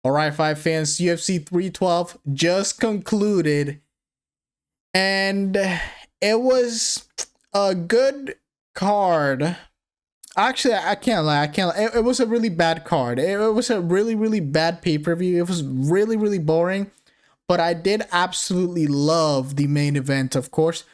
All right, five fans, UFC 312 just concluded, and it was a good card. Actually, I can't lie. I can't. It was a really bad card. It was a really bad pay-per-view. It was really boring, but I did absolutely love the main event, of course.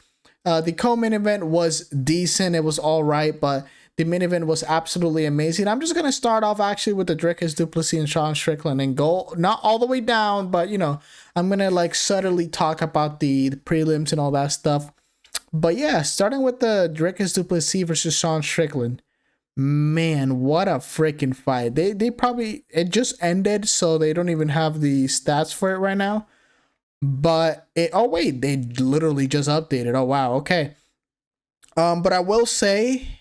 The co-main event was decent. It was all right, but the main event was absolutely amazing. I'm just going to start off actually with the Dricus Du Plessis and Sean Strickland and go not all the way down, but you know, I'm going to like subtly talk about the prelims and all that stuff. But yeah, starting with the Dricus Du Plessis versus Sean Strickland. Man, what a freaking fight. They probably, it just ended, so they don't even have the stats for it right now. But oh wait, they literally just updated. Oh wow, okay. But I will say,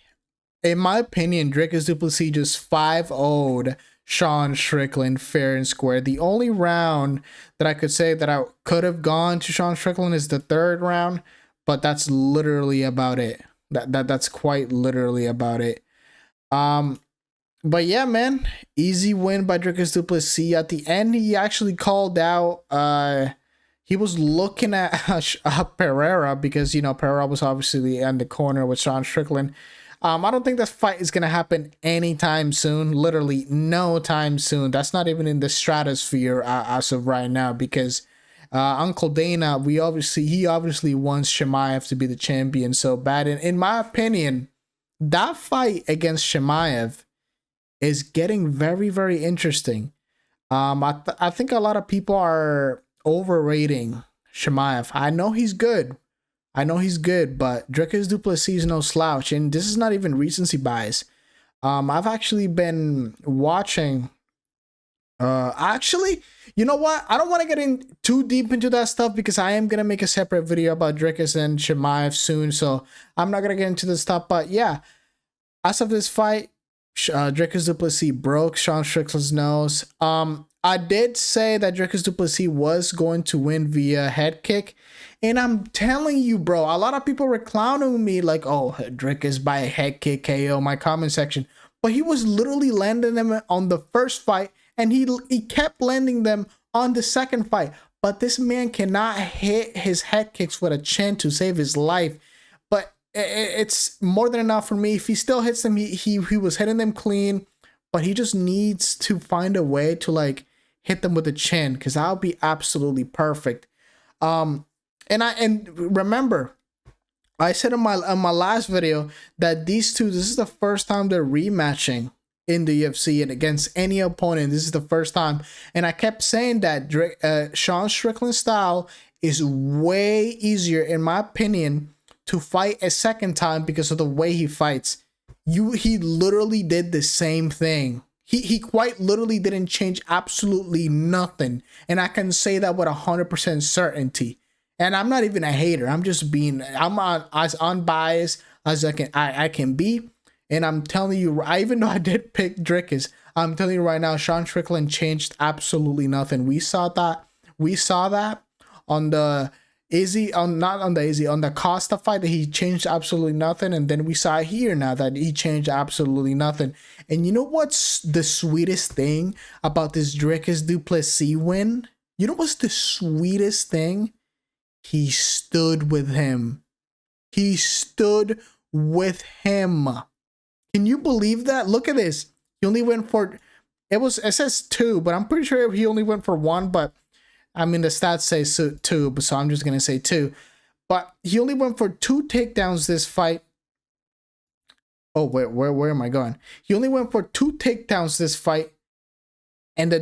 in my opinion, Dricus Du Plessis just 5-0'd Sean Strickland fair and square. The only round that I could say that I could have gone to Sean Strickland is the third round, but that's literally about it. That's quite literally about it. But yeah, man, easy win by Dricus Du Plessis. At the end, he actually called out. He was looking at Pereira because you know Pereira was obviously in the corner with Sean Strickland. I don't think this fight is gonna happen anytime soon. Literally, no time soon. That's not even in the stratosphere as of right now because Uncle Dana, he obviously wants Chimaev to be the champion so bad. And in my opinion, that fight against Chimaev is getting very interesting. I think a lot of people are overrating Chimaev. I know he's good. But Dricus Du Plessis is no slouch, and this is not even recency bias. I've actually been watching. Actually, you know what? I don't want to get in too deep into that stuff because I am gonna make a separate video about Dricus and Chimaev soon, so I'm not gonna get into this stuff. But yeah, as of this fight, Dricus Du Plessis broke Sean Strickland's nose. I did say that Dricus Du Plessis was going to win via head kick. And I'm telling you, bro, a lot of people were clowning me like, oh, Dricus by a head kick KO, my comment section. But he was literally landing them on the first fight, and he kept landing them on the second fight. But this man cannot hit his head kicks with a chin to save his life. But it's more than enough for me. If he still hits them, he was hitting them clean. But he just needs to find a way to like hit them with the chin, because that'll be absolutely perfect. And remember, I said in my last video that these two, this is the first time they're rematching in the UFC and against any opponent. This is the first time, and I kept saying that Sean Strickland's style is way easier, in my opinion, to fight a second time because of the way he fights. He literally did the same thing. He quite literally didn't change absolutely nothing, and I can say that with 100% certainty. And I'm not even a hater. I'm as unbiased as I can be. And I'm telling you, even though I did pick Dricus, I'm telling you right now, Sean Strickland changed absolutely nothing. We saw that on the on the Costa fight, that he changed absolutely nothing. And then we saw here now that he changed absolutely nothing. And you know what's the sweetest thing about this Dricus Du Plessis win? You know what's the sweetest thing? He stood with him. He stood with him. Can you believe that? Look at this. He only went for, it says 2, but I'm pretty sure he only went for 1, but I mean the stats say 2, so I'm just going to say 2. But he only went for 2 takedowns this fight. Oh, where am I going? He only went for 2 takedowns this fight. And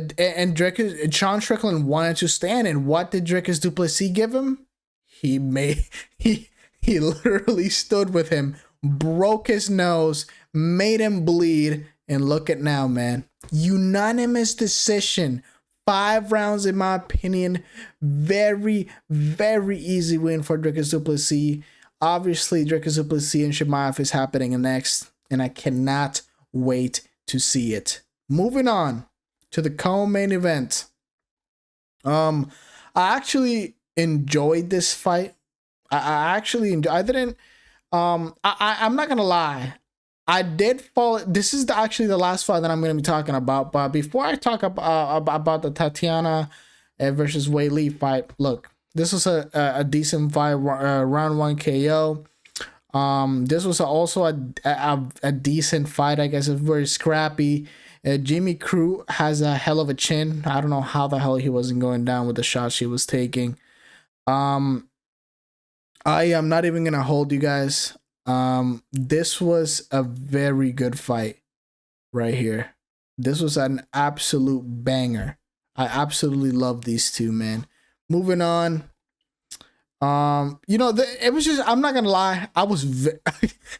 Sean Strickland wanted to stand, and what did Dricus Du Plessis give him? He literally stood with him, broke his nose, made him bleed, and look at now, man. Unanimous decision. 5 rounds, in my opinion. Very easy win for Dricus Du Plessis. Obviously, Dricus Du Plessis and Chimaev is happening next, and I cannot wait to see it. Moving on to the co-main event. I actually enjoyed this fight. I actually enjoyed. I'm not gonna lie. I did fall. This is actually the last fight that I'm going to be talking about. But before I talk about the Tatiana versus Wei Li fight, look, this was a decent fight, round 1 KO. This was also a decent fight. I guess it's very scrappy. Jimmy Crute has a hell of a chin. I don't know how the hell he wasn't going down with the shots he was taking. I am not even gonna hold you guys. This was a very good fight right here. This was an absolute banger. I absolutely love these two, man. Moving on. You know, it was just, I'm not gonna lie, I was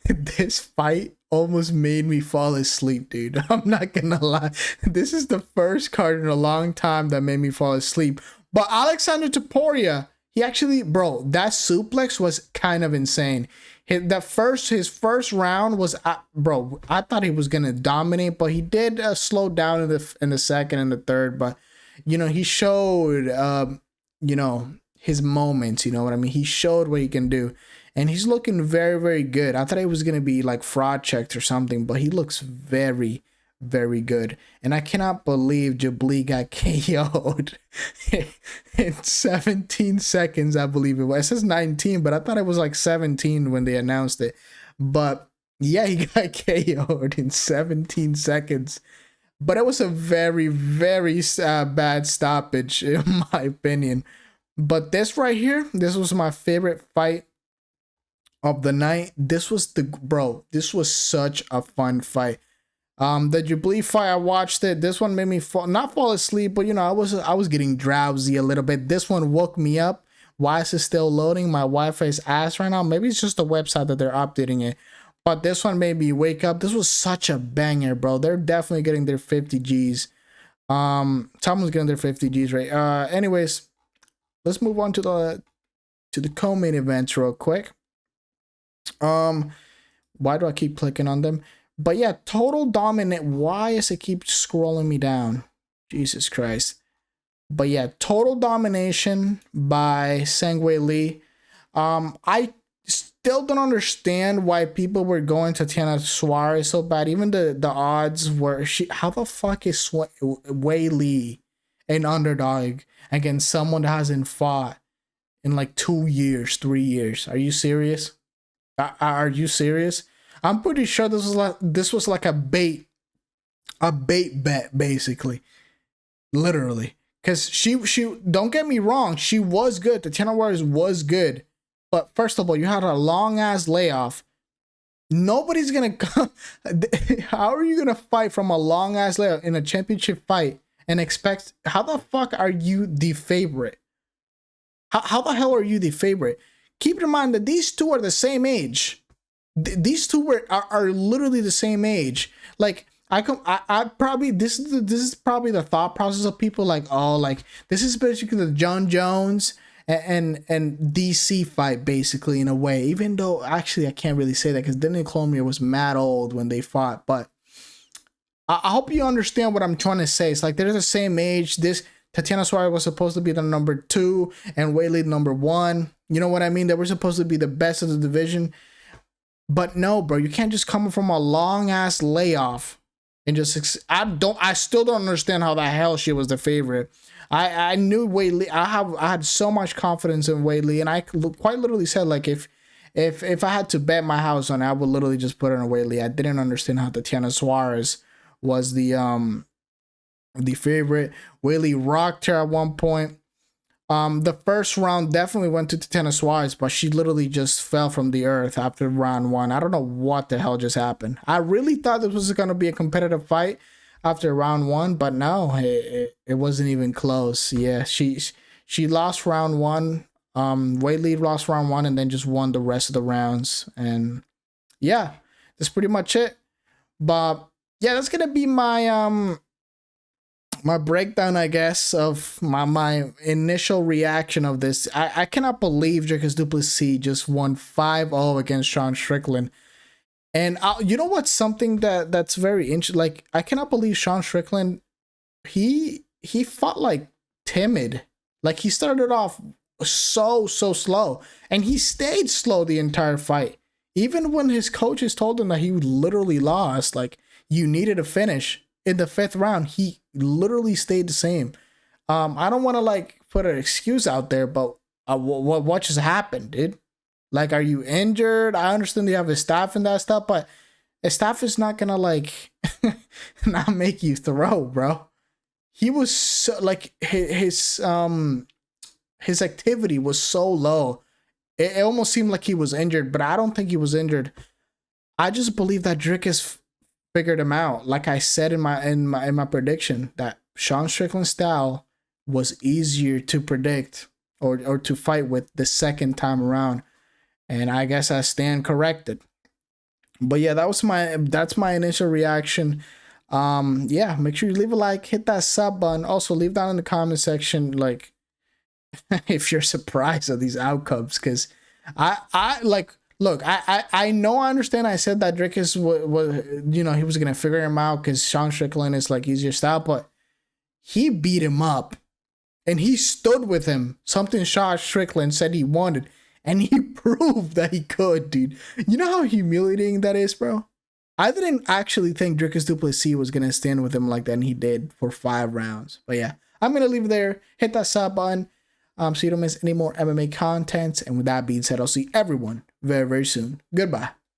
this fight almost made me fall asleep, dude. I'm not gonna lie. This is the first card in a long time that made me fall asleep. But Alexander Topuria, he actually, bro, that suplex was kind of insane. His first round was, bro, I thought he was gonna dominate, but he did slow down in the second and the third. But you know, he showed, you know, his moments, you know what I mean? He showed what he can do, and he's looking very, very good. I thought he was gonna be like fraud checked or something, but he looks very, very good. And I cannot believe Jabli got KO'd in 17 seconds, I believe it was. It says 19, but I thought it was like 17 when they announced it. But yeah, he got KO'd in 17 seconds. But it was a very, very bad stoppage, in my opinion. But this right here, this was my favorite fight of the night. This was this was such a fun fight. The Jubilee fight, I watched it. This one made me not fall asleep, but you know, I was getting drowsy a little bit. This one woke me up. Why is it still loading? My Wi-Fi is ass right now. Maybe it's just the website that they're updating it. But this one made me wake up. This was such a banger, bro. They're definitely getting their 50 G's. Someone's getting their 50 G's, right? Anyways, let's move on to the co-main events real quick. Why do I keep clicking on them? But yeah, total dominant. Why does it keep scrolling me down? Jesus Christ. But yeah, total domination by Zhang Weili. I still don't understand why people were going to Tatiana Suarez so bad. Even the odds were, how the fuck is Weili an underdog against someone that hasn't fought in like 2 years, 3 years? Are you serious? Are you serious? I'm pretty sure this was like a bait bet, basically, literally. Cause she don't get me wrong, she was good. Tatiana Suarez was good, but first of all, you had a long ass layoff. Nobody's gonna come. How are you gonna fight from a long ass layoff in a championship fight and expect? How the fuck are you the favorite? How the hell are you the favorite? Keep in mind that these two are the same age. These two are literally the same age. Like I probably this is probably the thought process of people, like, oh, like this is basically the John Jones and DC fight, basically, in a way. Even though actually I can't really say that because Daniel Cormier was mad old when they fought. But I hope you understand what I'm trying to say. It's like they're the same age. This Tatiana Suarez was supposed to be the number 2 and Weili number 1. You know what I mean? They were supposed to be the best of the division. But no, bro, you can't just come from a long ass layoff and just. I still don't understand how the hell she was the favorite. I knew Weili. I had so much confidence in Weili, and I quite literally said, like, if I had to bet my house on it, I would literally just put it on Weili. I didn't understand how Tatiana Suarez was the favorite. Weili rocked her at one point. The first round definitely went to Tatiana Suarez, but she literally just fell from the earth after round 1. I don't know what the hell just happened. I really thought this was going to be a competitive fight after round 1, but no, it wasn't even close. Yeah, she lost round 1. Weili lost round 1 and then just won the rest of the rounds. And yeah, that's pretty much it. But yeah, that's going to be my my breakdown, I guess, of my initial reaction of this. I cannot believe Dricus Du Plessis just won 5-0 against Strickland. And you know what's something that's very interesting? Like, I cannot believe Strickland, he fought like timid. Like, he started off so slow, and he stayed slow the entire fight. Even when his coaches told him that he literally lost, like you needed a finish in the 5th round, he literally stayed the same. I don't want to like put an excuse out there, but what just happened, dude? Like, are you injured? I understand you have a staff and that stuff, but a staff is not gonna like not make you throw, bro. He was so, like his activity was so low. It almost seemed like he was injured, but I don't think he was injured. I just believe that Dricus figured him out. Like I said in my prediction, that Sean Strickland's style was easier to predict or to fight with the second time around. And I guess I stand corrected. But yeah, that's my initial reaction. Yeah, make sure you leave a like, hit that sub button. Also, leave down in the comment section like if you're surprised at these outcomes, because I like, look, I know, I understand. I said that Dricus was you know, he was gonna figure him out because Sean Strickland is like easier style, but he beat him up and he stood with him. Something Sean Strickland said he wanted, and he proved that he could, dude. You know how humiliating that is, bro? I didn't actually think Dricus Du Plessis was gonna stand with him like that, and he did for 5 rounds. But yeah, I'm gonna leave it there. Hit that sub button. So you don't miss any more MMA content. And with that being said, I'll see everyone very, very soon. Goodbye.